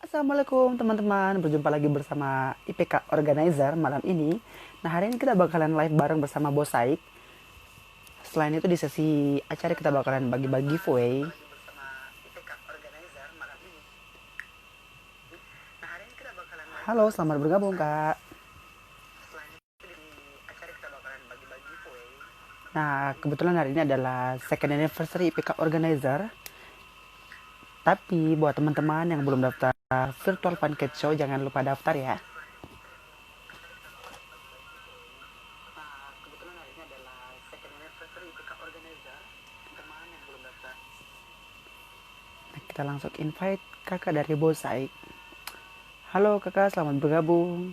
Assalamualaikum teman-teman, berjumpa lagi bersama IPK Organizer malam ini. Nah, hari ini kita bakalan live bareng bersama Bos Saik. Selain itu di sesi acara kita bakalan bagi-bagi giveaway. Halo, selamat bergabung Kak. Nah, kebetulan hari ini adalah second anniversary IPK Organizer. Tapi buat teman-teman yang belum daftar Virtual Pancake Show, jangan lupa daftar ya. Nah, kita langsung invite kakak dari Bos Saik. Halo kakak, selamat bergabung.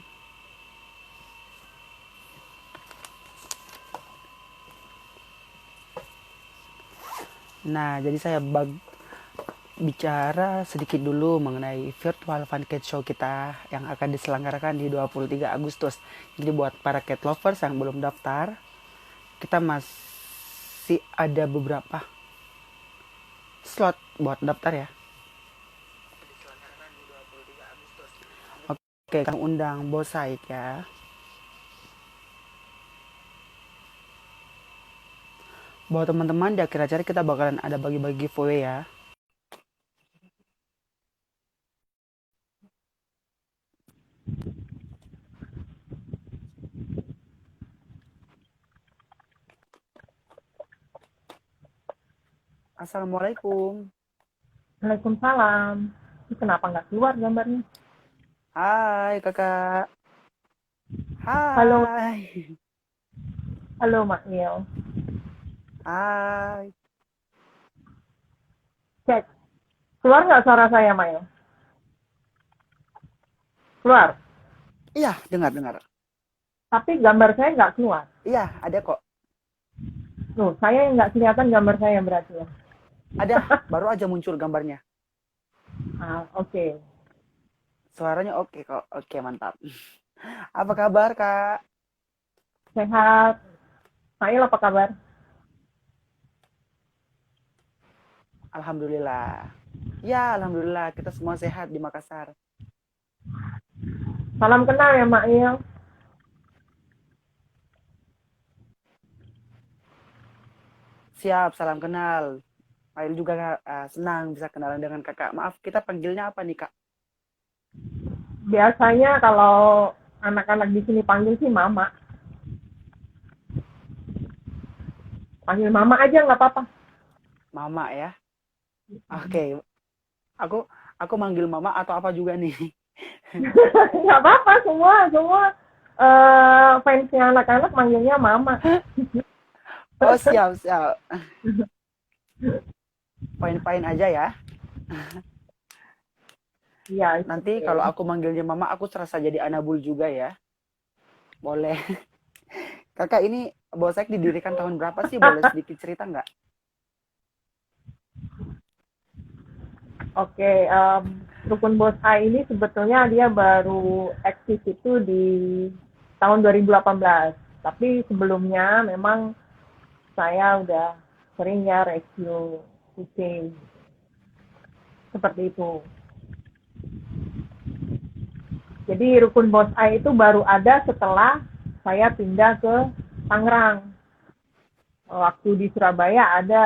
Nah, jadi saya bicara sedikit dulu mengenai virtual pancake show kita yang akan diselenggarakan di 23 Agustus. Jadi buat para cat lovers yang belum daftar, kita masih ada beberapa slot buat daftar ya. Oke, kami undang Bos Saik ya. Buat teman-teman di akhir acara kita bakalan ada bagi-bagi giveaway ya. Assalamualaikum. Waalaikumsalam. Ini kenapa nggak keluar gambarnya? Hai kakak. Halo, Hai. halo Mak Nil. Hai. Cek, keluar nggak suara saya, Mak? Keluar. Iya, dengar. Tapi gambar saya nggak keluar. Iya, ada kok. Tuh, saya yang nggak kelihatan gambar saya berarti ya. Ada, baru aja muncul gambarnya. Oke. Suaranya oke kok. Oke, mantap. Apa kabar, Kak? Sehat. Mail apa kabar? Alhamdulillah. Ya, alhamdulillah kita semua sehat di Makassar. Salam kenal ya, Mak Nil. Siap, salam kenal. Mail juga senang bisa kenalan dengan Kakak. Maaf, kita panggilnya apa nih, Kak? Biasanya kalau anak-anak di sini panggil sih Mama. Panggil Mama aja nggak apa-apa. Mama ya. Oke. Aku manggil Mama atau apa juga nih? Nggak apa-apa, semua fansnya anak-anak manggilnya Mama. Oh, siap. Poin-poin aja ya. Iya, Nanti oke. kalau aku manggilnya Mama, aku serasa jadi anabul juga ya. Boleh. Kakak ini Bosek didirikan tahun berapa sih? Boleh sedikit cerita nggak? Oke, Rukun Bos A ini sebetulnya dia baru eksis itu di tahun 2018. Tapi sebelumnya memang saya udah sering ya review kucing seperti itu. Jadi Rukun Bos A itu baru ada setelah saya pindah ke Tangerang. Waktu di Surabaya ada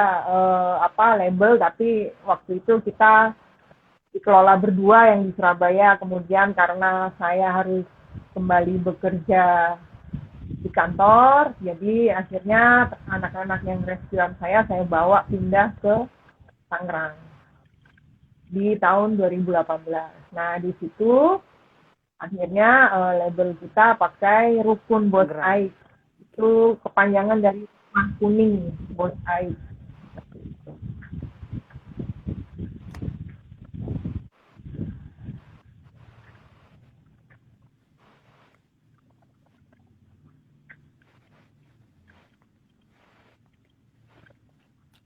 label, tapi waktu itu kita dikelola berdua yang di Surabaya. Kemudian karena saya harus kembali bekerja di kantor, jadi akhirnya anak-anak yang restoran saya bawa pindah ke Tangerang di tahun 2018. Nah, di situ akhirnya label kita pakai Rukun Bos Tangerang. Aik. Itu kepanjangan dari Rumah Kuning Bos Aik.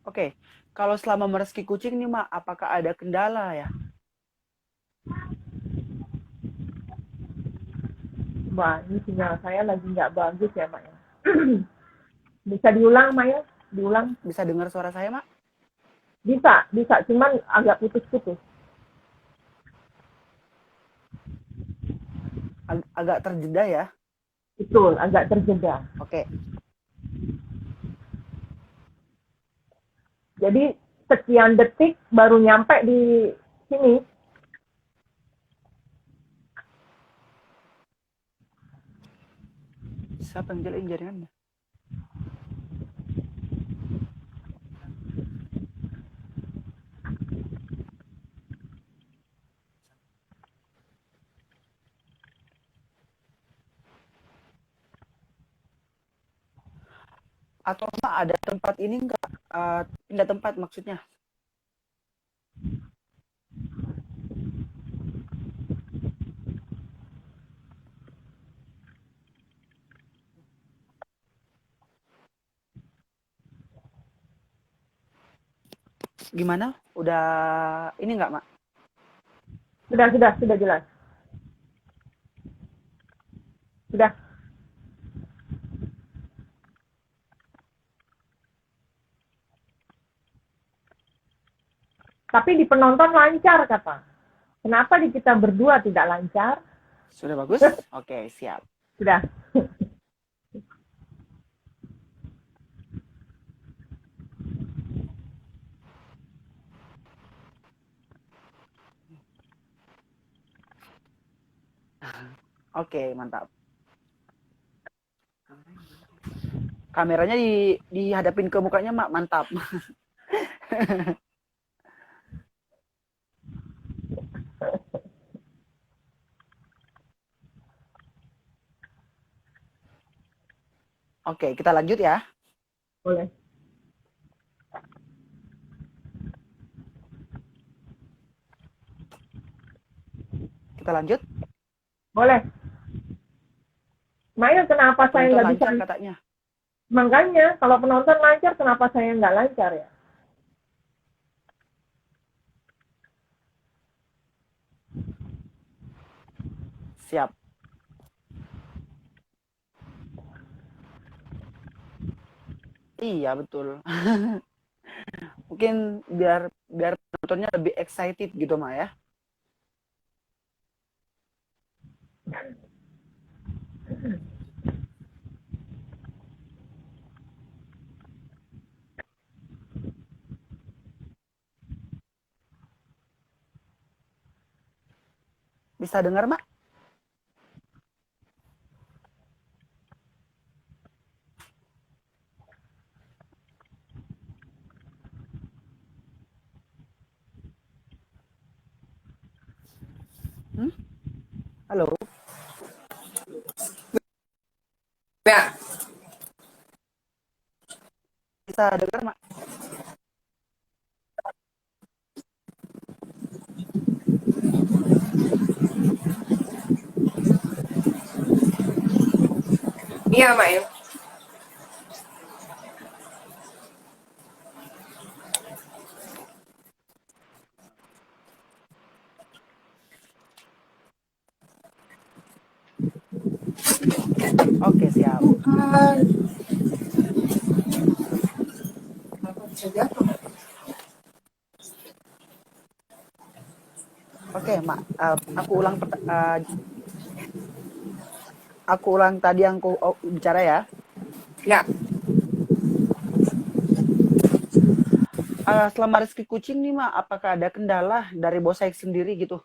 Oke, kalau selama mereski kucing nih Mak, apakah ada kendala ya? Wah, ini sinyal saya lagi nggak bagus ya, Mak ya. Bisa diulang, Mak ya? Diulang. Bisa dengar suara saya Mak? Bisa, cuman agak putus-putus. agak terjeda ya. Betul, agak terjeda. Oke. Jadi sekian detik baru nyampe di sini. Siapa yang jelain jaringannya? Atau Mak ada tempat ini enggak? Pindah tempat maksudnya. Gimana? Udah ini enggak, Mak? Sudah jelas. Sudah. Tapi di penonton lancar kata. Kenapa di kita berdua tidak lancar? Sudah bagus? Oke, siap. Sudah. Oke, mantap. Kameranya dihadapin ke mukanya, Mak. Mantap. Oke, kita lanjut ya. Boleh. Kita lanjut. Boleh. Mail kenapa saya Penonton nggak bisa? lancar katanya. Makanya kalau penonton lancar, kenapa saya nggak lancar ya? Siap. Iya, betul. Mungkin biar biar penontonnya lebih excited gitu, Mak ya. Bisa dengar, Mak? Hmm? Halo? Ya, Bisa dengar, Mak? iya Mail. Oke, siap. Oke, Mak. Aku ulang tadi yang aku bicara ya. Ya, Selama Rizky kucing nih, Mak, apakah ada kendala dari bos saya sendiri gitu?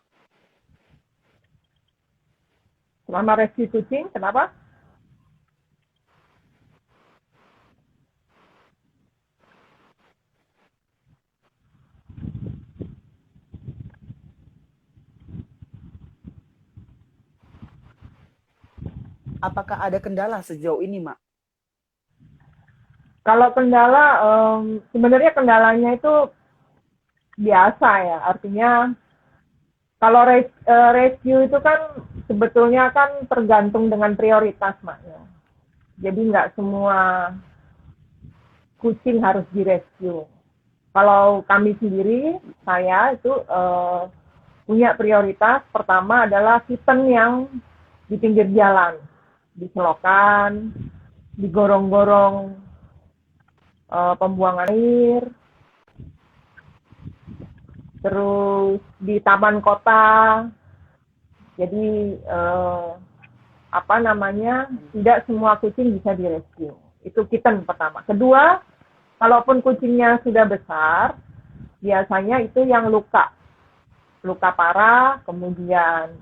Selama rescue kucing, kenapa? Apakah ada kendala sejauh ini, Mak? Kalau kendala, sebenarnya kendalanya itu biasa ya. Artinya kalau rescue itu kan sebetulnya kan tergantung dengan prioritas, Mak. Ya. Jadi nggak semua kucing harus direscue. Kalau kami sendiri, saya itu punya prioritas pertama adalah kitten yang di pinggir jalan, di selokan, di gorong-gorong pembuangan air, terus di taman kota. Jadi apa namanya, tidak semua kucing bisa direscue. Itu kitten pertama. Kedua, kalaupun kucingnya sudah besar, biasanya itu yang luka parah, kemudian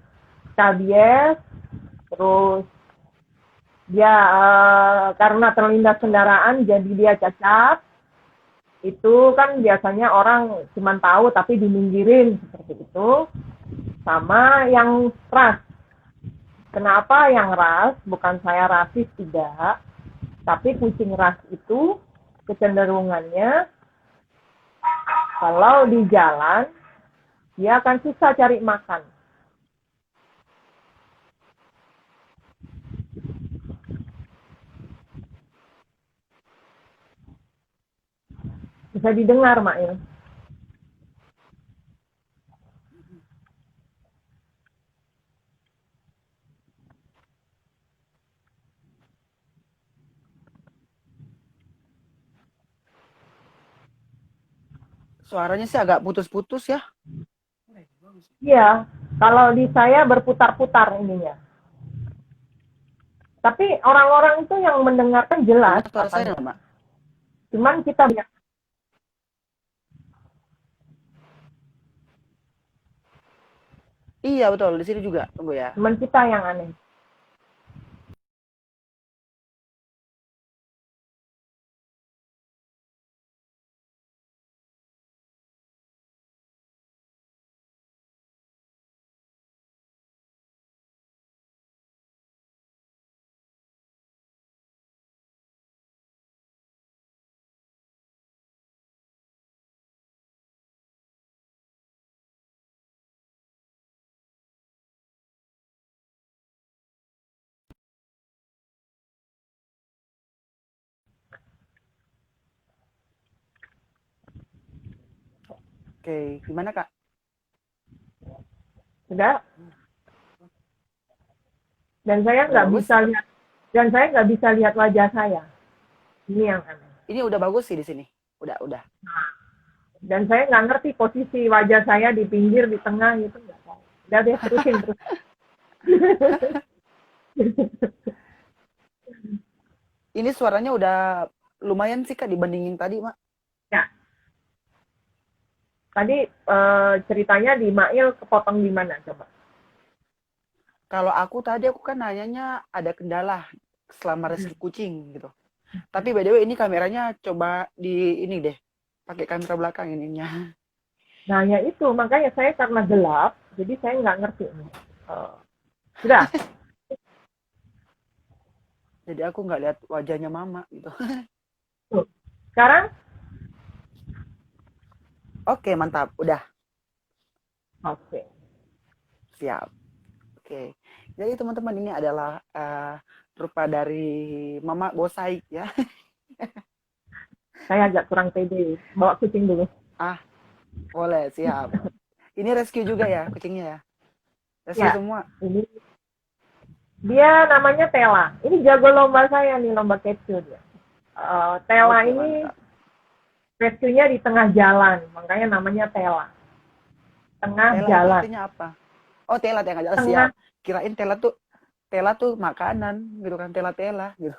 rabies, terus dia karena terlindas kendaraan jadi dia cacat. Itu kan biasanya orang cuma tahu tapi diminggirin seperti itu. Sama yang ras. Kenapa yang ras? Bukan saya rasis, tidak. Tapi kucing ras itu kecenderungannya kalau di jalan dia akan susah cari makan. Bisa didengar, Mail. Suaranya sih agak putus-putus ya. Iya, kalau di saya berputar-putar ininya. Tapi orang-orang itu yang mendengarkan jelas. Suara saya, Mak. Cuman kita Iya betul, di sini juga. Tunggu ya. cuman kita yang aneh. Oke, gimana Kak? Sudah. Dan saya nggak bisa lihat wajah saya. Ini yang aneh. Ini udah bagus sih di sini. Udah. Dan saya nggak ngerti posisi wajah saya di pinggir, di tengah gitu, nggak tahu. Udah deh, terusin terus. Ini suaranya udah lumayan sih Kak dibandingin tadi, Mak. Ya. Tadi ceritanya di Mail kepotong di mana coba? Kalau aku kan nanyanya ada kendala selama rescue kucing gitu. Tapi by the way ini kameranya coba di ini deh. Pakai kamera belakang ininya. Nah ya itu, makanya saya karena gelap, jadi saya nggak ngerti. Sudah. Jadi aku nggak lihat wajahnya Mama gitu. Sekarang? Oke, mantap. Udah. Oke. Siap. Oke. Jadi teman-teman ini adalah rupa dari Mama Bosai ya. Saya agak kurang pede. Bawa kucing dulu. Boleh, siap. Ini rescue juga ya kucingnya ya? Rescue Ya. semua? Ini dia namanya Tela. Ini jago lomba saya nih, lomba capture dia. Tela Oke, ini mantap. rescue-nya di tengah jalan, makanya namanya Tela. Tengah Tela itu jalan. artinya apa? Oh, tela tengah jalan. Tengah. Siap. Kirain tela tuh makanan gitu kan, tela gitu.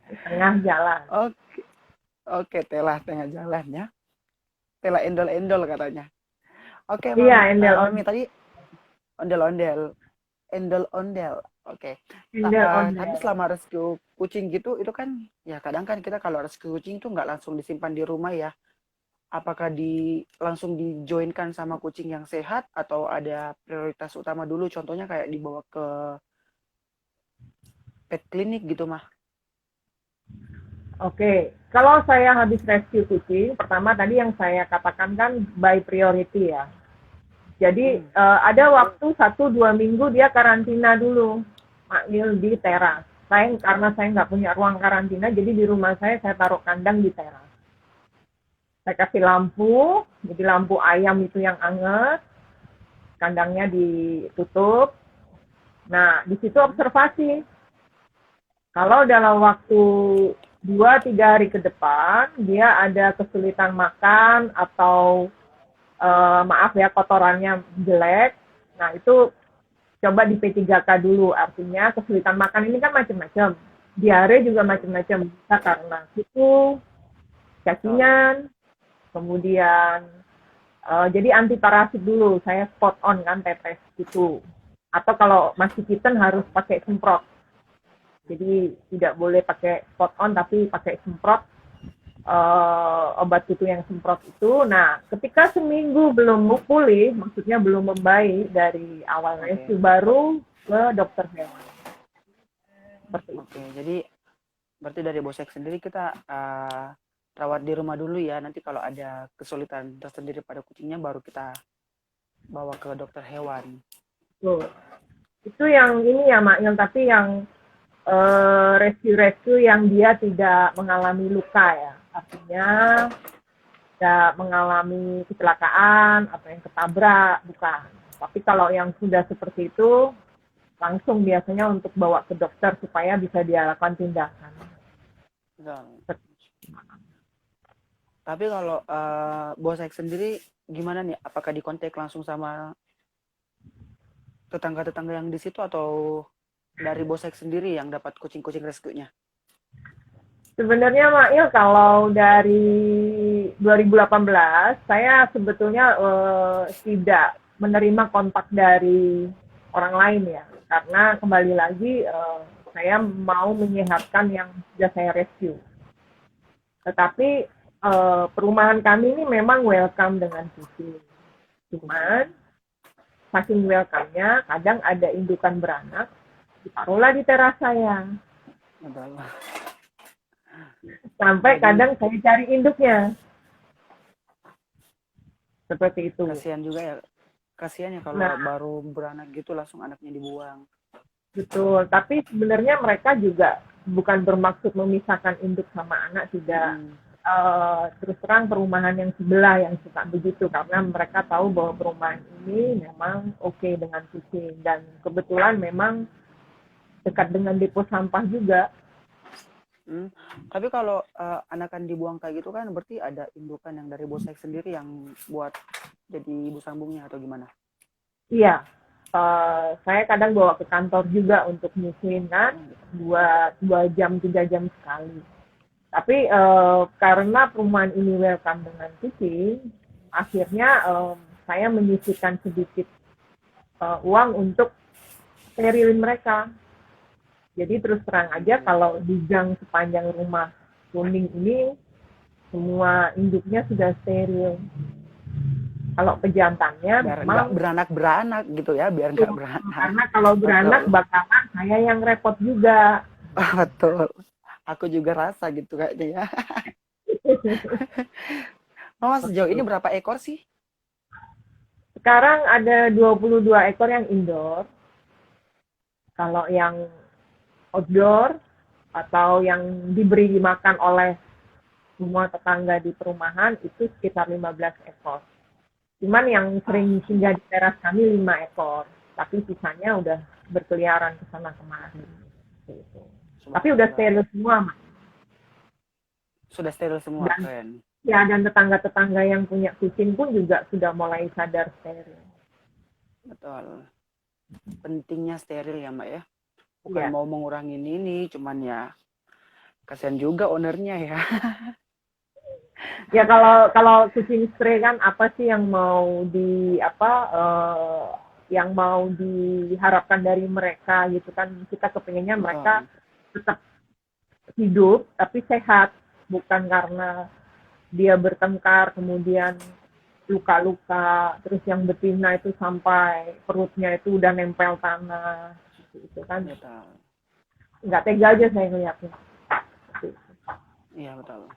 Tengah jalan. Oke, tela tengah jalan ya. Tela endol-endol katanya. Oke, Iya, endel-ondel. Mami tadi ondel-ondel. Endol-ondel. Oke. Endel-ondel. Tapi selama rescue kucing gitu, itu kan ya kadang kan kita kalau rescue kucing tuh nggak langsung disimpan di rumah ya. Apakah langsung dijoinkan sama kucing yang sehat atau ada prioritas utama dulu? Contohnya kayak dibawa ke pet clinic gitu mah. Oke, kalau saya habis rescue kucing, pertama tadi yang saya katakan kan by priority ya. Jadi ada waktu 1-2 minggu dia karantina dulu, Maknil di teras. Karena saya nggak punya ruang karantina, jadi di rumah saya taruh kandang di teras. Saya kasih lampu, jadi lampu ayam itu yang anget, kandangnya ditutup. Nah, di situ observasi. Kalau dalam waktu 2-3 hari ke depan, dia ada kesulitan makan atau maaf ya kotorannya jelek, nah itu coba di P3K dulu, artinya kesulitan makan ini kan macam-macam. Diare juga macam-macam, bisa karena kutu, cacingan, kemudian jadi anti parasit dulu, saya spot on kan tetes gitu. Atau kalau masih kitten harus pakai semprot. Jadi tidak boleh pakai spot on tapi pakai semprot, obat kutu yang semprot itu. Nah, ketika seminggu belum pulih, maksudnya belum membaik dari awal rescue, baru ke dokter hewan. Seperti itu. Oke, jadi berarti dari Bosek sendiri kita rawat di rumah dulu ya. Nanti kalau ada kesulitan tersendiri pada kucingnya baru kita bawa ke dokter hewan. Tuh. Itu yang ini ya Mak, yang tapi yang rescue yang dia tidak mengalami luka ya. Artinya tidak mengalami kecelakaan atau yang ketabrak, bukan. Tapi kalau yang sudah seperti itu, langsung biasanya untuk bawa ke dokter supaya bisa dia lakukan tindakan. Tapi kalau Bosek sendiri gimana nih? Apakah dikontak langsung sama tetangga-tetangga yang di situ atau dari Bosek sendiri yang dapat kucing-kucing rescue-nya? Sebenarnya Mail, kalau dari 2018 saya sebetulnya tidak menerima kontak dari orang lain ya, karena kembali lagi saya mau menyehatkan yang sudah saya rescue. Tetapi perumahan kami ini memang welcome dengan kucing. Cuman saking welcome-nya, kadang ada indukan beranak, ditaruhlah di teras saya. Sampai kadang saya cari induknya. Seperti itu. Kasihan juga ya. Kasihan ya kalau baru beranak gitu langsung anaknya dibuang. Betul, tapi sebenarnya mereka juga bukan bermaksud memisahkan induk sama anak, tidak. Terus terang perumahan yang sebelah yang suka begitu, karena mereka tahu bahwa perumahan ini memang oke dengan kucing, dan kebetulan memang dekat dengan depo sampah juga. Tapi kalau anakan dibuang kayak gitu kan berarti ada indukan yang dari Bosek sendiri yang buat jadi ibu sambungnya atau gimana? Iya, saya kadang bawa ke kantor juga untuk nyusuin kan, 2 jam 3 jam sekali. Tapi karena perumahan ini welcome dengan kucing, akhirnya saya menyisihkan sedikit uang untuk sterilin mereka. Jadi terus terang aja kalau di gang sepanjang rumah kuning ini semua induknya sudah steril. Kalau pejantannya biar memang beranak gitu ya, biar nggak beranak. Karena kalau beranak bakalan saya yang repot juga. Betul. Aku juga rasa gitu kayaknya ya. Mama sejauh ini berapa ekor sih? Sekarang ada 22 ekor yang indoor. Kalau yang outdoor atau yang diberi makan oleh semua tetangga di perumahan itu sekitar 15 ekor. Cuman yang sering singgah di teras kami 5 ekor. Tapi sisanya udah berkeliaran ke sana kemari. Gitu. Tapi udah steril semua, Mas. Sudah steril semua, keren. Ya, dan tetangga-tetangga yang punya kucing pun juga sudah mulai sadar steril. Betul. Pentingnya steril ya, Mbak ya. Bukan mau mengurangin ini, cuman ya kasihan juga ownernya ya. Ya kalau kucing stray kan apa sih yang mau yang mau diharapkan dari mereka gitu kan, kita kepengennya mereka tetap hidup tapi sehat, bukan karena dia bertengkar kemudian luka-luka, terus yang betina itu sampai perutnya itu udah nempel tanah gitu kan. Nggak tega aja saya ngeliatnya. Iya betul.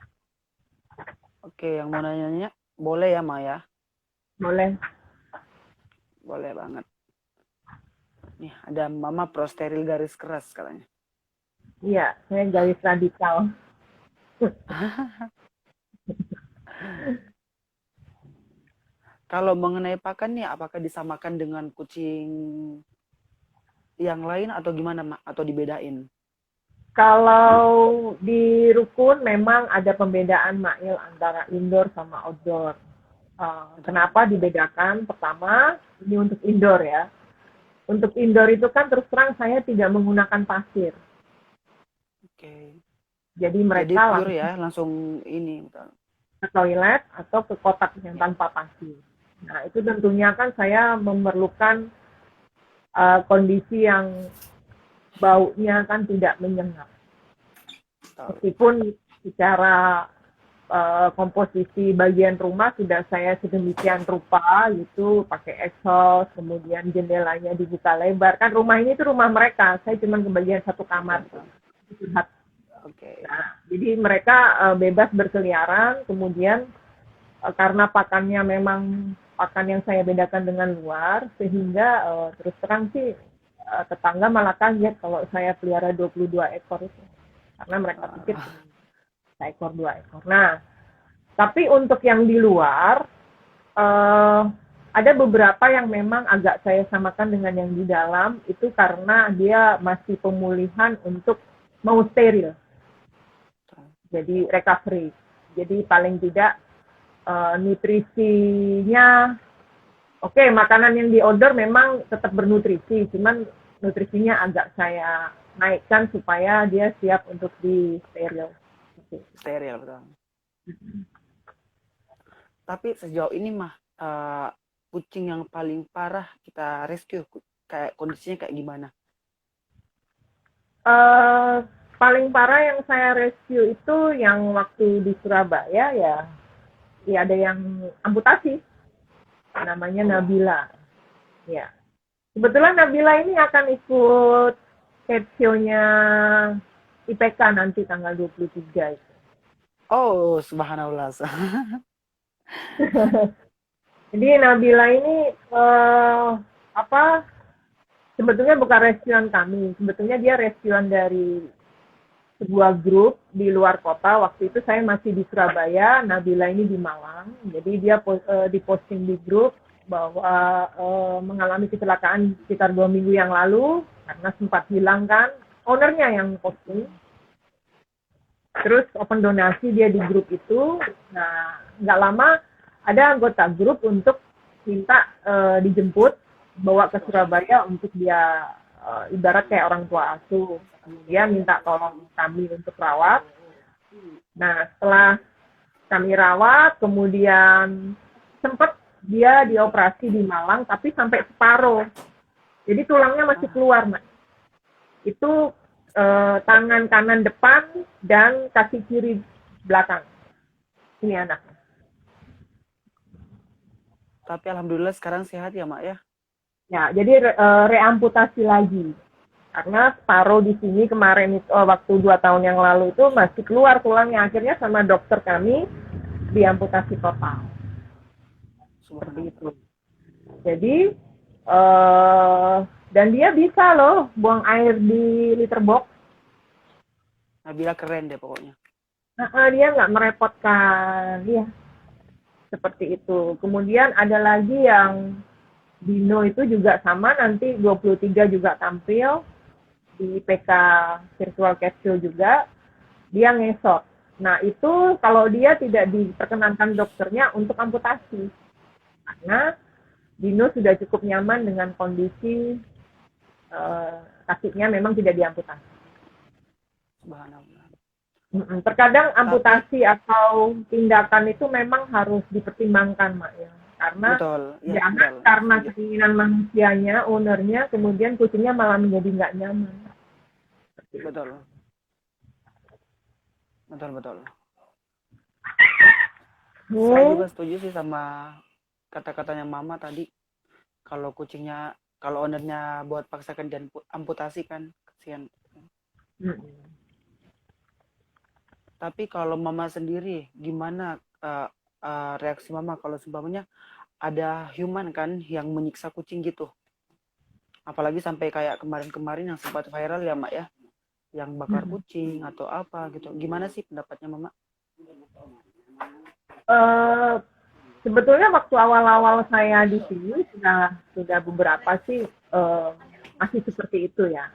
Oke, yang mau nanya boleh ya Maya? Boleh. Boleh banget. Nih ada Mama pro steril garis keras katanya. Iya, saya garis radikal. Kalau mengenai pakan nih, apakah disamakan dengan kucing yang lain atau gimana, Mak? Atau dibedain? Kalau di rukun memang ada pembedaan, Mail, antara indoor sama outdoor. Kenapa dibedakan? Pertama, ini untuk indoor ya. untuk indoor itu kan terus terang saya tidak menggunakan pasir. Oke. Jadi Jadi mereka pure langsung ya, langsung ini. Betul. ke toilet atau ke kotak yang tanpa pasir. Nah, itu tentunya kan saya memerlukan kondisi yang baunya kan tidak menyengat. Betul. Meskipun secara komposisi bagian rumah sudah saya sedemikian rupa gitu, pakai exhaust, kemudian jendelanya dibuka lebar. Kan rumah ini tuh rumah mereka, saya cuma kebagian satu kamar. Curhat. Oke. Nah, jadi mereka bebas berkeliaran, kemudian karena pakannya memang pakan yang saya bedakan dengan luar, sehingga terus terang sih tetangga malah kaget kalau saya pelihara 22 ekor itu. Karena mereka pikir seekor 2 ekor. Nah, tapi untuk yang di luar, ada beberapa yang memang agak saya samakan dengan yang di dalam, itu karena dia masih pemulihan untuk mau steril. Jadi recovery. Jadi paling tidak nutrisinya, oke, makanan yang di outdoor memang tetap bernutrisi, cuman nutrisinya agak saya naikkan supaya dia siap untuk di steril. Steril, betul. Tapi sejauh ini mah kucing yang paling parah kita rescue, kayak kondisinya kayak gimana? Paling parah yang saya rescue itu yang waktu di Surabaya ya ada yang amputasi, namanya Nabila. Ya, kebetulan Nabila ini akan ikut cat show-nya IPK nanti tanggal 23 itu. Oh, subhanallah. Jadi Nabila ini sebetulnya bukan rescuean kami, sebetulnya dia rescuean dari sebuah grup di luar kota. Waktu itu saya masih di Surabaya, Nabila ini di Malang. Jadi dia diposting di grup bahwa mengalami kecelakaan sekitar 2 minggu yang lalu karena sempat hilang kan. Ownernya yang posting. Terus open donasi dia di grup itu. Nah, nggak lama ada anggota grup untuk minta dijemput, bawa ke Surabaya untuk dia ibarat kayak orang tua asuh. Dia minta tolong kami untuk rawat. Nah, setelah kami rawat, kemudian sempat dia dioperasi di Malang, tapi sampai separuh. Jadi tulangnya masih keluar, Mas. Itu tangan kanan depan dan kaki kiri belakang. Ini anaknya. Tapi alhamdulillah sekarang sehat ya, Mak ya? Ya, jadi reamputasi lagi. Karena separuh di sini kemarin itu waktu 2 tahun yang lalu itu masih keluar tulangnya, akhirnya sama dokter kami diamputasi total. Seperti itu. Jadi dan dia bisa loh buang air di liter box. Nabila keren deh pokoknya. Dia nggak merepotkan, ya seperti itu. Kemudian ada lagi yang Dino itu juga sama, nanti 23 juga tampil di PK Virtual Cat Show juga, dia ngesot. Nah, itu kalau dia tidak diperkenankan dokternya untuk amputasi. Karena Dino sudah cukup nyaman dengan kondisi kakinya memang tidak diamputasi. Subhanallah. Terkadang amputasi atau tindakan itu memang harus dipertimbangkan, Mak, ya. Karena betul, ya, jangan betul. karena keinginan manusianya, ownernya, kemudian kucingnya malah menjadi nggak nyaman. Betul. Betul. Saya juga setuju sih sama kata-katanya Mama tadi. Kalau kucingnya, kalau ownernya buat paksakan dan amputasi kan, kasihan. Tapi kalau Mama sendiri, gimana reaksi Mama kalau seumpamanya ada human kan yang menyiksa kucing gitu? Apalagi sampai kayak kemarin-kemarin yang sempat viral ya, Mak ya? Yang bakar kucing atau apa gitu. Gimana sih pendapatnya Mama? Sebetulnya waktu awal-awal saya di sini sudah beberapa sih masih seperti itu ya.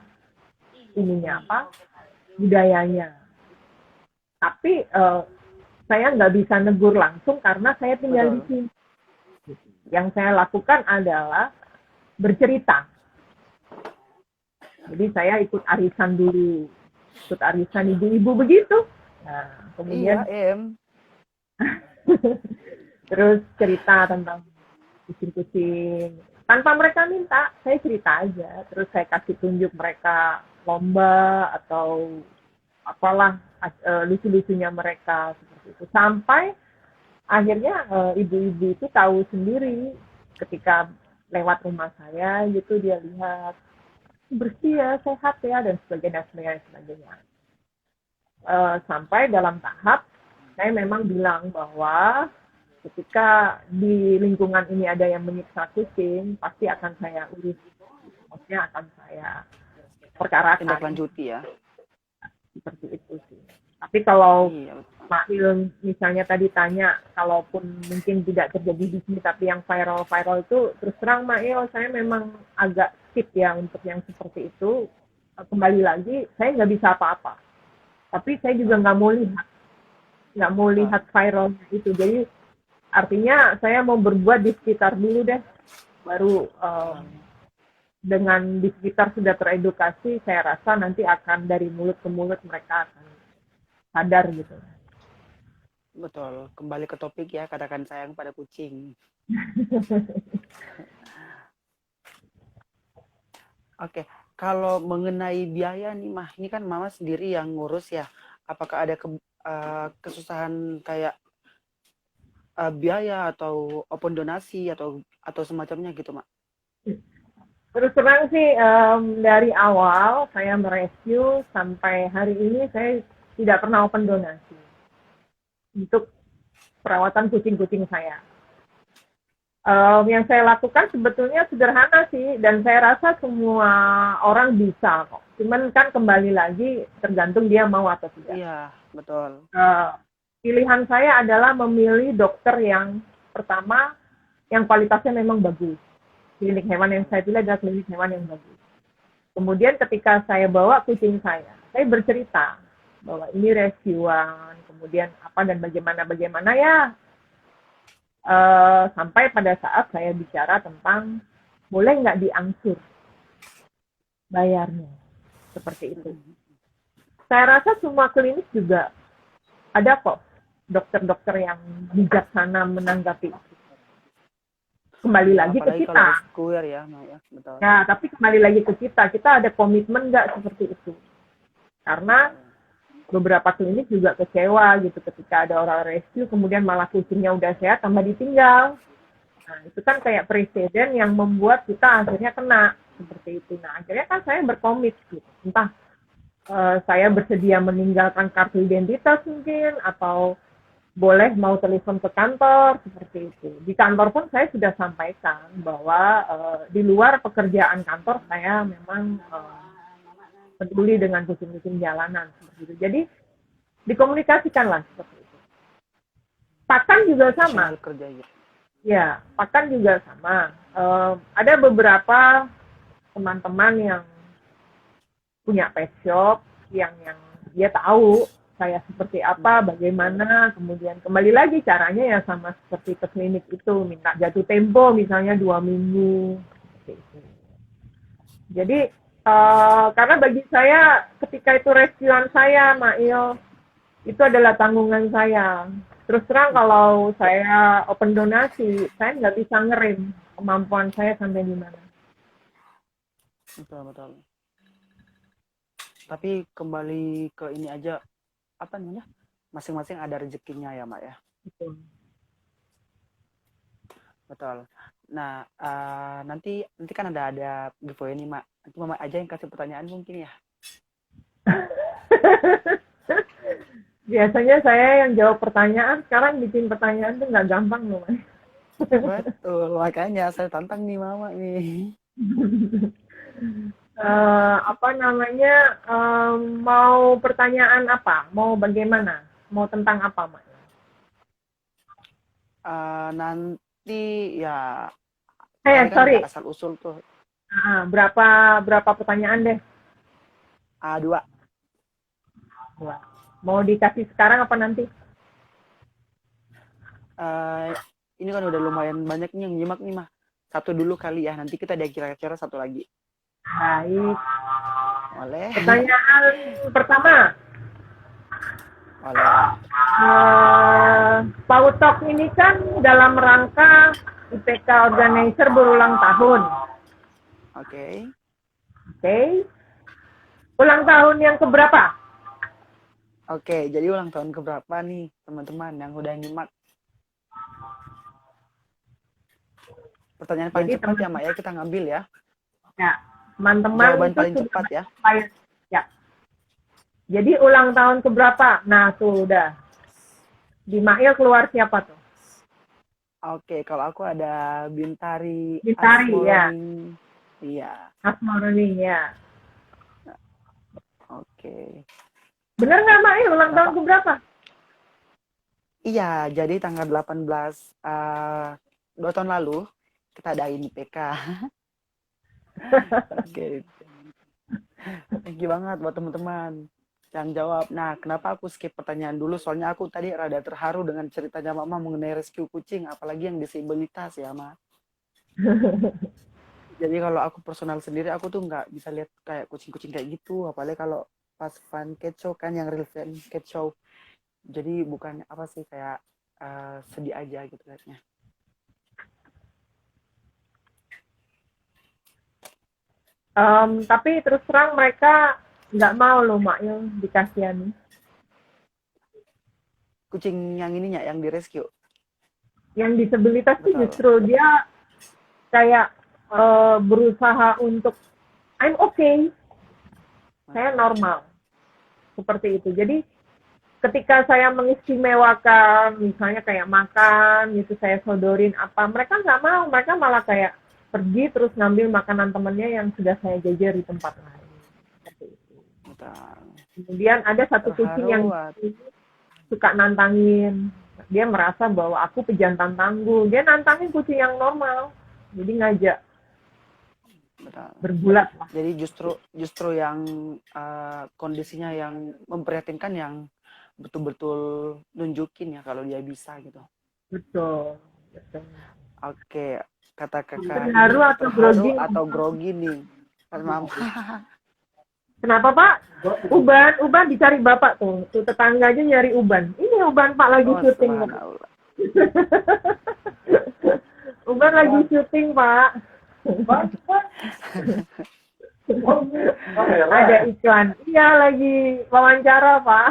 Ininya apa? Budayanya. Tapi saya nggak bisa negur langsung karena saya tinggal di sini. Yang saya lakukan adalah bercerita. Jadi saya ikut arisan dulu, ikut arisan ibu-ibu begitu. Nah, Iya, kemudian em. terus cerita tentang kucing-kucing. Tanpa mereka minta, saya cerita aja. Terus saya kasih tunjuk mereka lomba atau apalah lucu-lucunya mereka seperti itu. Sampai akhirnya ibu-ibu itu tahu sendiri ketika lewat rumah saya gitu dia lihat bersih ya, sehat ya dan sebagainya sebagainya sebagainya. Sampai dalam tahap saya memang bilang bahwa ketika di lingkungan ini ada yang menyiksa kucing, pasti akan saya urus, maksudnya akan saya Tindak perkarakan lanjuti ya. seperti itu sih. Tapi kalau Iya, betul. Pak Il misalnya tadi tanya, kalaupun mungkin tidak terjadi di sini, tapi yang viral-viral itu, terus terang Mak Il, saya memang agak skip ya untuk yang seperti itu. Kembali lagi, saya nggak bisa apa-apa. Tapi saya juga nggak mau Betul. lihat viralnya itu. Jadi artinya saya mau berbuat di sekitar dulu deh, baru dengan di sekitar sudah teredukasi, saya rasa nanti akan dari mulut ke mulut mereka akan sadar gitu. Betul. Kembali ke topik ya, katakan sayang pada kucing. Oke, kalau mengenai biaya nih mah, ini kan mama sendiri yang ngurus ya. Apakah ada kesusahan kayak biaya atau open donasi atau semacamnya gitu, Mak? Terus terang sih dari awal saya merescue sampai hari ini saya tidak pernah open donasi untuk perawatan kucing-kucing saya. Yang saya lakukan sebetulnya sederhana sih dan saya rasa semua orang bisa kok. Cuman kan kembali lagi tergantung dia mau atau tidak. Iya, betul. Pilihan saya adalah memilih dokter yang pertama yang kualitasnya memang bagus. Klinik hewan yang saya pilih adalah klinik hewan yang bagus. Kemudian ketika saya bawa kucing saya bercerita bahwa ini rescuan, kemudian apa dan bagaimana ya, sampai pada saat saya bicara tentang boleh nggak diangsur bayarnya, seperti itu. Saya rasa semua klinik juga ada kok dokter-dokter yang bijaksana menanggapi. Kembali Ya, lagi ke apalagi kalau kita. rescuer ya, Mak, ya, betul. Ya, tapi kembali lagi ke kita ada komitmen nggak seperti itu? Karena beberapa klinik juga kecewa gitu ketika ada orang rescue kemudian malah kucingnya udah sehat tambah ditinggal. Nah, itu kan kayak presiden yang membuat kita akhirnya kena seperti itu. Nah, akhirnya kan saya berkomit gitu. Entah saya bersedia meninggalkan kartu identitas mungkin atau boleh mau telepon ke kantor seperti itu. Di kantor pun saya sudah sampaikan bahwa di luar pekerjaan kantor saya memang peduli dengan kucing-kucing jalanan seperti itu. Jadi dikomunikasikanlah seperti itu. Pakan juga sama. Profesional kerja ya. Ya, pakan juga sama. Ada beberapa teman-teman yang punya pet shop yang dia tahu saya seperti apa, bagaimana, kemudian kembali lagi caranya ya sama seperti ke klinik itu, minta jatuh tempo misalnya 2 minggu. Jadi karena bagi saya ketika itu rescuan saya, Mail, itu adalah tanggungan saya. Terus terang kalau saya open donasi, saya nggak bisa ngerem kemampuan saya sampai di mana. Betul. Tapi kembali ke ini aja, apa namanya? Masing-masing ada rezekinya ya, Mak ya. Betul. Nah, nanti kan ada giveaway nih, Mak. Nanti Mama aja yang kasih pertanyaan mungkin ya. Biasanya saya yang jawab pertanyaan, sekarang bikin pertanyaan tuh nggak gampang loh, Mas. Betul, makanya saya tantang nih Mama nih. Apa namanya, mau pertanyaan apa? Mau bagaimana? Mau tentang apa, Mas? Nanti ya, tadi kan Sorry. udah asal usul tuh. Berapa pertanyaan deh? 2. Mau dikasih sekarang apa nanti? Ini kan udah lumayan banyak nih yang nyimak nih mah. Satu dulu kali ya, nanti kita ada kira-kira satu lagi. Baik. Boleh. Pertanyaan pertama. Boleh. Pautalk ini kan dalam rangka IPK Organizer berulang tahun. Oke. Oke. Ulang tahun yang keberapa? Oke, jadi ulang tahun keberapa nih teman-teman yang udah nyimak? Pertanyaan paling Jadi, cepat ya, Mak ya, kita ngambil ya. Ya, teman-teman Jawaban itu paling sudah cepat ya. Ya. Jadi ulang tahun keberapa? Nah, tuh udah. Di Mail keluar siapa tuh? Oke, kalau aku ada Bintari Bintari, ya. Asmorning. Iya. Asmaruni, ya. Oke. Bener nggak Mail ulang tahun keberapa? Iya, jadi tanggal 18 2 tahun lalu kita adain IPK. Oke. Thank you banget buat teman-teman yang jawab. Nah, kenapa aku skip pertanyaan dulu? Soalnya aku tadi rada terharu dengan ceritanya Mama mengenai rescue kucing, apalagi yang disabilitas ya, Ma. Jadi kalau aku personal sendiri, aku tuh nggak bisa lihat kayak kucing-kucing kayak gitu. Apalagi kalau pas Fun Cat Show kan, yang real Fun Cat Show. Jadi bukan apa sih, kayak sedih aja gitu liatnya. Tapi terus terang mereka nggak mau loh Mak yang dikasihani. Kucing yang ininya, yang di rescue. Yang disabilitas tuh Betul. justru dia kayak berusaha untuk I'm okay, saya normal, seperti itu. Jadi ketika saya mengistimewakan, misalnya kayak makan, gitu saya sodorin apa, mereka nggak mau, mereka malah kayak pergi terus ngambil makanan temennya yang sudah saya jajar di tempat lain. Seperti itu. Betul. Kemudian ada satu kucing yang suka nantangin. Dia merasa bahwa aku pejantan tangguh. Dia nantangin kucing yang normal. Jadi ngajak Betul. bergulat lah. Jadi justru yang kondisinya yang memprihatinkan, yang betul-betul nunjukin ya kalau dia bisa gitu. Betul. Oke, kata kakak Terharu atau grogi nih, Mama. Kenapa Pak? Uban dicari Bapak tuh. Tuh tetangga aja nyari Uban. Ini Uban Pak lagi syuting. Uban lagi syuting Pak. Ada iklan. Iya lagi wawancara Pak.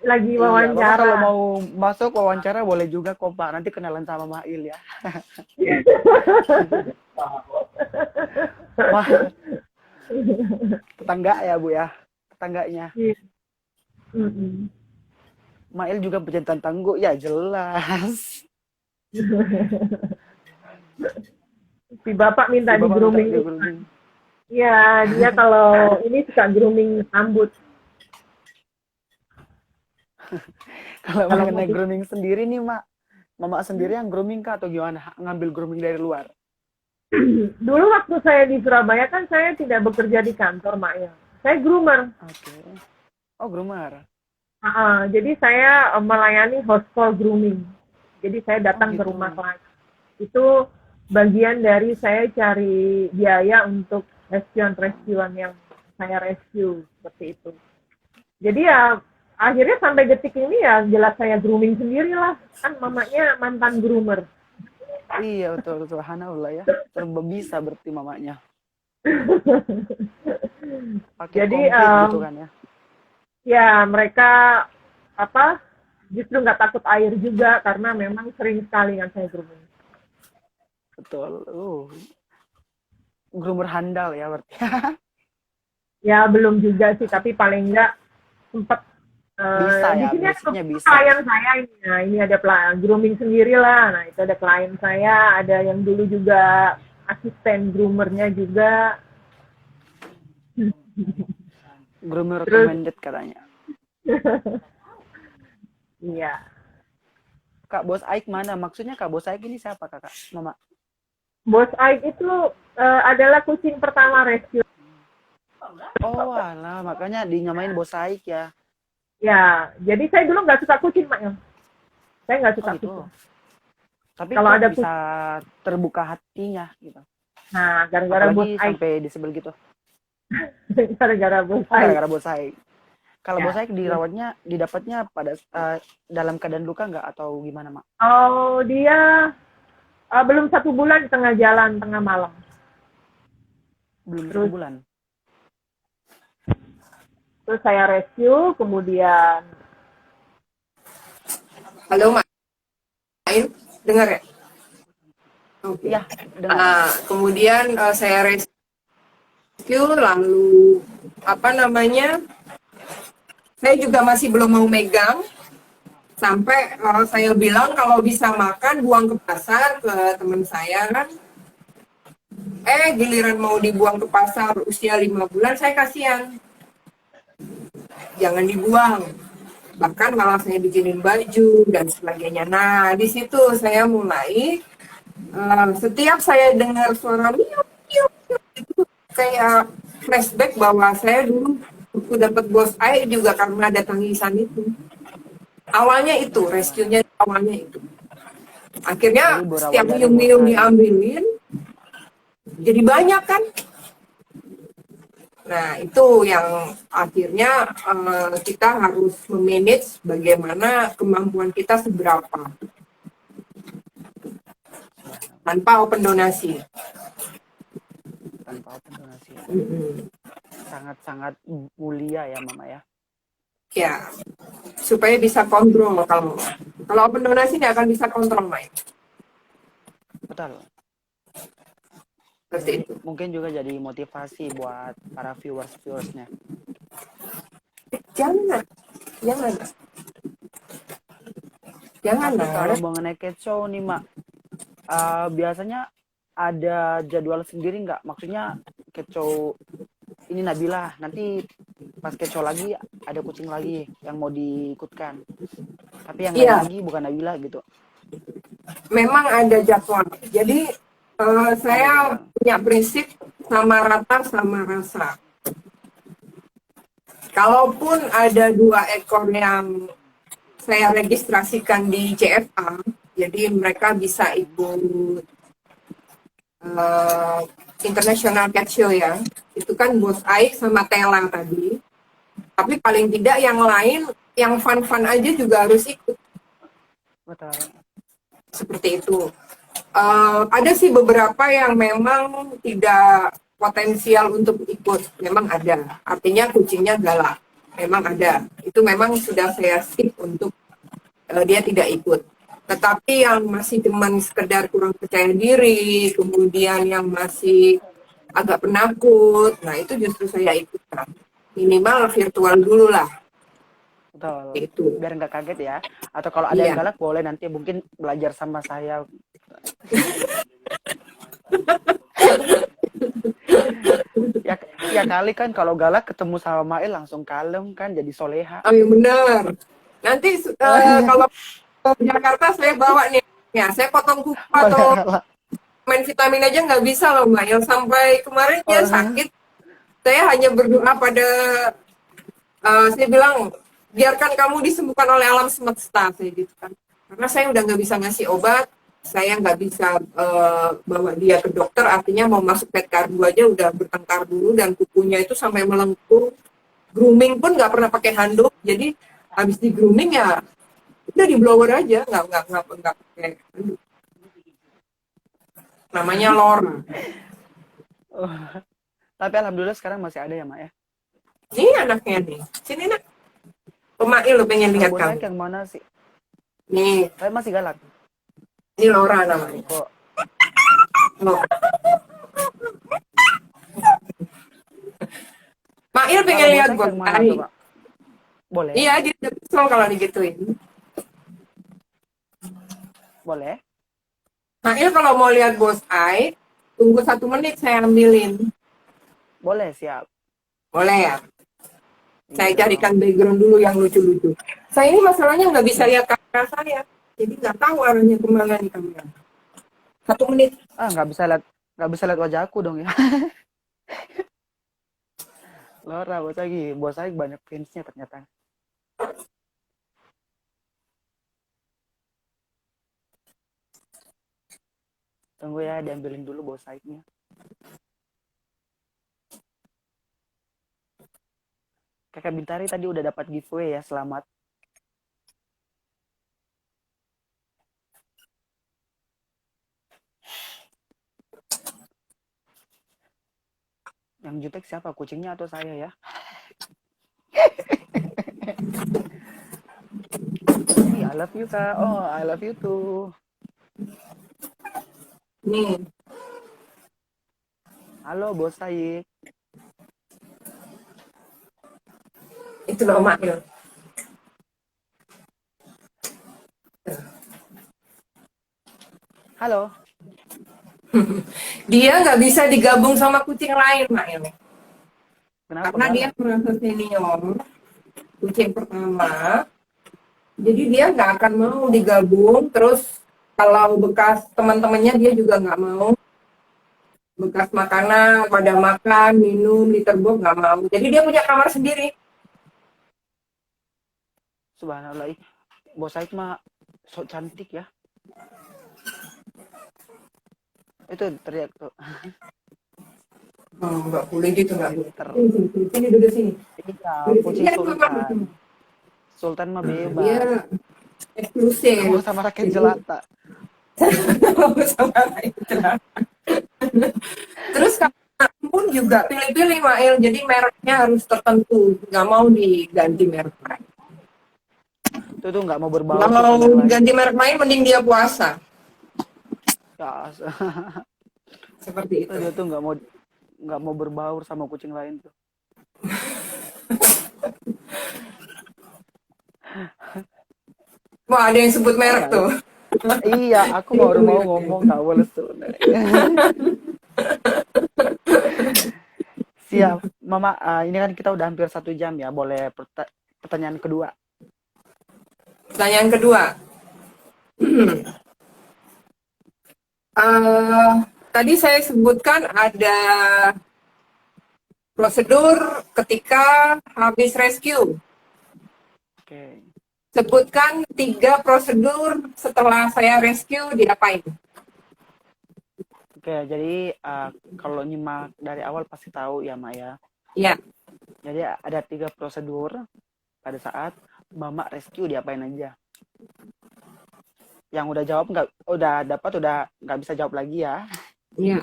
Lagi wawancara. Kalau mau masuk wawancara boleh juga kok Pak. Nanti kenalan sama Mail ya. Wah. Tetangga ya Bu ya. Tetangganya. Mail juga pejantan tangguh ya, jelas. Si Bapak minta di grooming. Iya, dia kalau ini suka grooming rambut. Kalau mengenai grooming sendiri nih, Mak. Mama sendiri yang grooming kah atau gimana? Ngambil grooming dari luar? Dulu waktu saya di Surabaya kan saya tidak bekerja di kantor, Mak ya. Saya groomer. Oke. Oh, groomer. Jadi saya melayani host call grooming. Jadi saya datang ke rumah klien. Itu bagian dari saya cari biaya untuk rescuan yang saya rescue, seperti itu. Jadi ya akhirnya sampai detik ini ya jelas saya grooming sendiri lah. Kan mamanya mantan groomer. Iya, betul. Subhanallah ya. Serba bisa berarti mamanya. Jadi gitu kan ya. Ya mereka justru nggak takut air juga karena memang sering sekali kan saya grooming. Betul. Groomer handal ya berarti. Ya belum juga sih, tapi paling nggak sempat bisa di ya, sini ada bisa. klien saya ini. Nah, ini ada grooming sendiri lah. Nah, itu ada klien saya, ada yang dulu juga asisten groomernya juga. Groomer recommended katanya. Iya. Kak Bos Aik mana? Maksudnya Kak Bos Aik ini siapa Kakak? Mama? Bos Aik itu adalah kucing pertama rescue. Oh alah, makanya dinyamain Bos Aik ya. Ya, jadi saya dulu nggak suka kucing, Mak. Saya nggak suka kucing. Tapi kalau ada bisa terbuka hatinya gitu. Nah, gara-gara bos Apalagi Aik, sampai disebel gitu. gara-gara bos Aik. Gara-gara bos Aik. Kalau bos Ya. Aik dirawatnya, didapatnya pada dalam keadaan luka nggak atau gimana, Mak? Oh, dia belum 1 bulan, tengah jalan, tengah malam. Belum satu Terus bulan. terus saya rescue, kemudian Halo, Mail. Dengar ya? Oke. Iya, dengar, Mak. Kemudian saya rescue, lalu apa namanya? Saya juga masih belum mau megang. Sampai saya bilang kalau bisa makan, buang ke pasar ke teman saya kan. Giliran mau dibuang ke pasar usia 5 bulan, saya kasihan. Jangan dibuang. Bahkan malah saya bikinin baju dan sebagainya. Nah, di situ saya mulai, setiap saya dengar suara miau, miau, miau, itu kayak flashback bahwa saya dulu waktu dapat bos air juga karena ada tangisan itu. Awalnya itu, rescue-nya awalnya itu. Jadi Akhirnya berawal setiap dari bos miu-miu Aik. diambilin, jadi banyak kan. Nah, itu yang akhirnya kita harus memanage bagaimana kemampuan kita seberapa Subhanallah. tanpa open donasi. Tanpa open donasi. Mm-mm. Sangat-sangat mulia ya, Mama ya. Ya, supaya bisa kontrol. Kalau open donasi nggak akan bisa kontrol, Mai. Betul. Seperti Jadi itu. mungkin juga jadi motivasi buat para viewersnya. Jangan, jangan, jangan Tapi lah. kalau mengenai cat show nih, Mak, biasanya ada jadwal sendiri nggak? Maksudnya cat show ini Nabila, nanti pas cat show lagi ada kucing lagi yang mau diikutkan. Tapi yang lain Iya, lagi bukan Nabila gitu. memang ada jadwal. Jadi Ada saya jadwal. punya prinsip sama rata sama rasa. Kalaupun ada 2 ekor yang saya registrasikan di CFA, jadi mereka bisa ikut uh, International Cat Show ya. Itu kan Bos Aik sama Tela tadi. Tapi paling tidak yang lain, yang fun-fun aja juga harus ikut. Betul. Seperti itu. Ada sih beberapa yang memang tidak potensial untuk ikut. Memang ada. Artinya kucingnya galak. Memang ada. Itu memang sudah saya skip untuk dia tidak ikut. Tetapi yang masih cuman sekedar kurang percaya diri, kemudian yang masih agak penakut, nah itu justru saya ikutkan. Minimal virtual dulu lah. Betul. Itu. Biar nggak kaget ya. Atau kalau ada yang Iya. galak boleh nanti mungkin belajar sama saya. Ya, ya kali kan kalau galak ketemu sama Mail langsung kalem kan jadi soleha. Oh iya benar. Nanti kalau ke Jakarta saya bawa nih. Ya, saya potong kuku atau Boleh. main vitamin aja nggak bisa loh Mbak. Yang sampai kemarin dia Oh, sakit. Saya hanya berdoa pada, saya bilang, biarkan kamu disembuhkan oleh alam semesta. Saya gitu kan. Karena saya udah nggak bisa ngasih obat. Saya nggak bisa bawa dia ke dokter. Artinya mau masuk pet kardu aja udah bertengkar dulu. Dan kukunya itu sampai melengkung. Grooming pun nggak pernah pakai handuk. Jadi habis di grooming ya udah di blower aja, nggak pakai handuk. Namanya Lora. oh. Tapi alhamdulillah sekarang masih ada ya, Mak ya. Ini anaknya nih. Sini nak. Pemail lo pengen Kalau lihat bos kamu. saya yang mana sih? Nih, Saya masih galak. ini Lora namanya. Kok Lora. Mail kalau pengen bos lihat saya bos yang mana tuh, Aik. Pak? Boleh? Iya, dia udah kesel kalau digituin. Boleh? Mail kalau mau lihat bos Aik, tunggu 1 menit saya ambilin. Boleh, siap. Boleh ya? Saya Iya carikan dong. background dulu yang lucu-lucu. Saya ini masalahnya nggak bisa lihat kamera saya. Jadi nggak tahu arahnya kemana nih kamera. 1 menit. Ah, nggak bisa lihat wajah aku dong ya. Lora, bos saya banyak fansnya ternyata. Tunggu ya, diambilin dulu bos saya-nya. Kakak Bintari tadi udah dapat giveaway ya, selamat. Yang jutek siapa? Kucingnya atau saya ya? I love you kak. Oh, I love you too. Nih, Halo bos Said. itu loh Mail. Halo. Dia nggak bisa digabung sama kucing lain, Mail. Kenapa Karena dia galak? merasa senior, kucing pertama. Jadi dia nggak akan mau digabung. Terus kalau bekas teman-temannya dia juga nggak mau. Bekas makanan, pada makan, minum, diterbok nggak mau. Jadi dia punya kamar sendiri. Subhanallah. Bos Said mah sok cantik ya. Itu teriak tuh. Oh, nggak boleh gitu, nggak boleh. Pinter. Sini, duduk sini. Iya, Duduk sini. kucing Iya, sultan. Sultan mah Dia bebas. eksklusif. Kamu sama rakyat jelata. Sama lain. Terus kamu pun juga pilih-pilih, Mail. Jadi mereknya harus tertentu. Nggak mau diganti merek lain. Itu tuh nggak mau berbau tuh Kalau sama yang lain. ganti merek lain, mending dia puasa. Ya, Seperti itu. dia tuh nggak mau berbaur sama kucing lain tuh. Wah, ada yang sebut merek tuh. Iya, aku baru mau ngomong nggak boleh tuh. Siap, Mama. Ini kan kita udah hampir 1 jam ya. Boleh pertanyaan kedua. Pertanyaan kedua. Tadi saya sebutkan ada prosedur ketika habis rescue. Oke. Sebutkan 3 prosedur setelah saya rescue diapain? Oke, jadi kalau nyimak dari awal pasti tahu ya, Maya. Ya. Jadi ada 3 prosedur pada saat Mama rescue diapain aja. Yang udah jawab udah nggak bisa jawab lagi ya. Iya.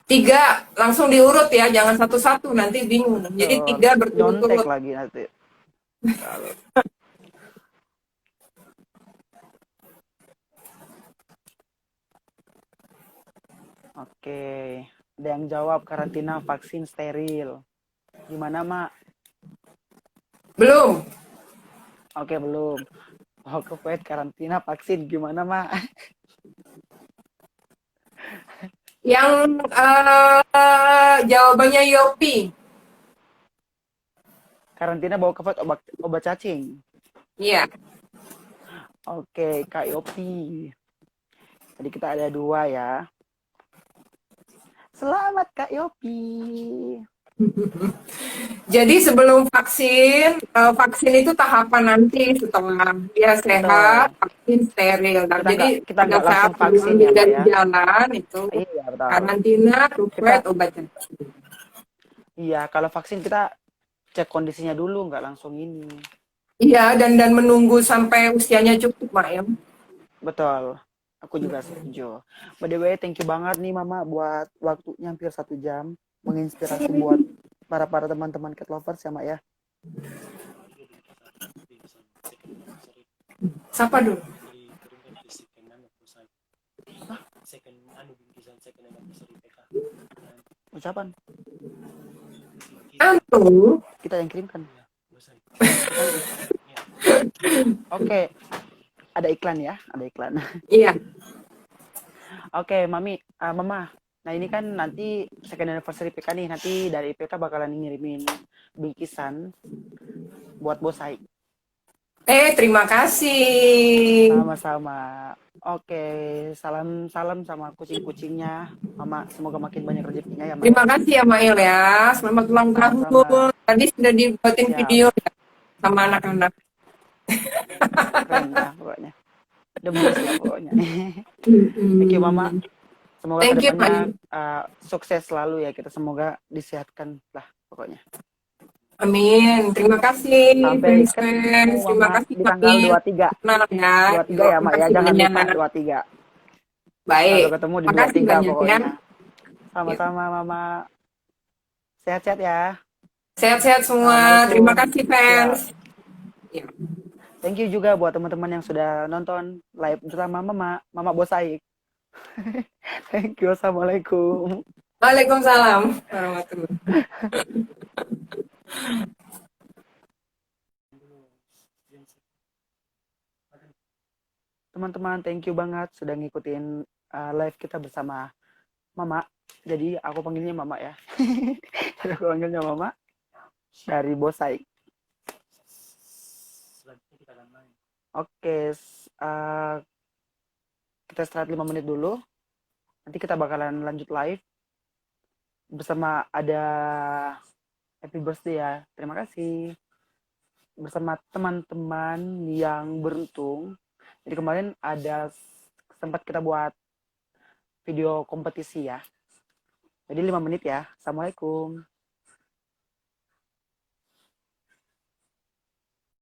3 langsung diurut ya, jangan satu-satu nanti bingung. Jadi 3 Nyontek berturut-turut. lagi nanti. Oke, ada yang jawab karantina vaksin steril. Gimana, Mak? Belum. Oke, belum. Oh, COVID karantina vaksin gimana, Mak? Yang jawabannya Yopi. Karantina bawa COVID obat cacing. Iya. Oke, Kak Yopi. Jadi kita ada 2 ya. Selamat Kak Yopi. Jadi sebelum vaksin itu tahapan nanti setelah dia sehat, vaksin steril. Nah, jadi kita nggak pada saat langsung vaksin ya, dari Mbak, ya? jalan itu Iya, betul. karantina, ruwet, obat cacing. Iya, kalau vaksin kita cek kondisinya dulu, nggak langsung ini. Iya, dan menunggu sampai usianya cukup, Mak ya. Betul. Aku juga setuju. By the way, thank you banget nih Mama buat waktunya hampir 1 jam. Menginspirasi buat para teman-teman cat lovers ya, Mak ya. Siapa dulu? Ucapan. Antum. Kita yang kirimkan. Oke. Ada iklan ya, ada iklan. Iya. Oke, Mami, Mama. Nah ini kan nanti second anniversary PK nih, nanti dari PK bakalan ngirimin bingkisan buat Bos Said. Terima kasih. Sama-sama. Oke, salam sama kucing-kucingnya, Mama. Semoga makin banyak rezekinya ya, Mama. Terima kasih ya, Mail ya. Selamat ulang tahun. Tadi sudah dibuatin video ya, sama anak-anak. Keren ya pokoknya. Debus ya pokoknya. Thank you Mama. Semoga kedepannya sukses selalu ya kita. Semoga disehatkan lah pokoknya. Amin. Terima kasih, Sampai ketemu fans. Terima Mama kasih di tanggal banyak. 23. Kenal ya. 23 ya, Terima Mak ya. kasih Jangan lupa banyak. 23. Baik. Sampai ketemu di Terima kasih 23 banyak ya. pokoknya. Yuk. Sama-sama Mama. Sehat-sehat ya. Sehat-sehat semua. Terima Assalamualaikum. kasih, Ya, fans. Ya. thank you juga buat teman-teman yang sudah nonton live bersama Mama Bosaik. Thank you. Assalamualaikum. Waalaikumsalam warahmatullahi. Teman-teman, thank you banget sudah ngikutin live kita bersama Mama. Jadi aku panggilnya Mama ya. Jadi aku panggilnya Mama dari Bosaik. Oke, kita istirahat 5 menit dulu. Nanti kita bakalan lanjut live bersama ada happy birthday ya. Terima kasih. Bersama teman-teman yang beruntung. Jadi kemarin ada sempat kita buat video kompetisi ya. Jadi 5 menit ya. Assalamualaikum.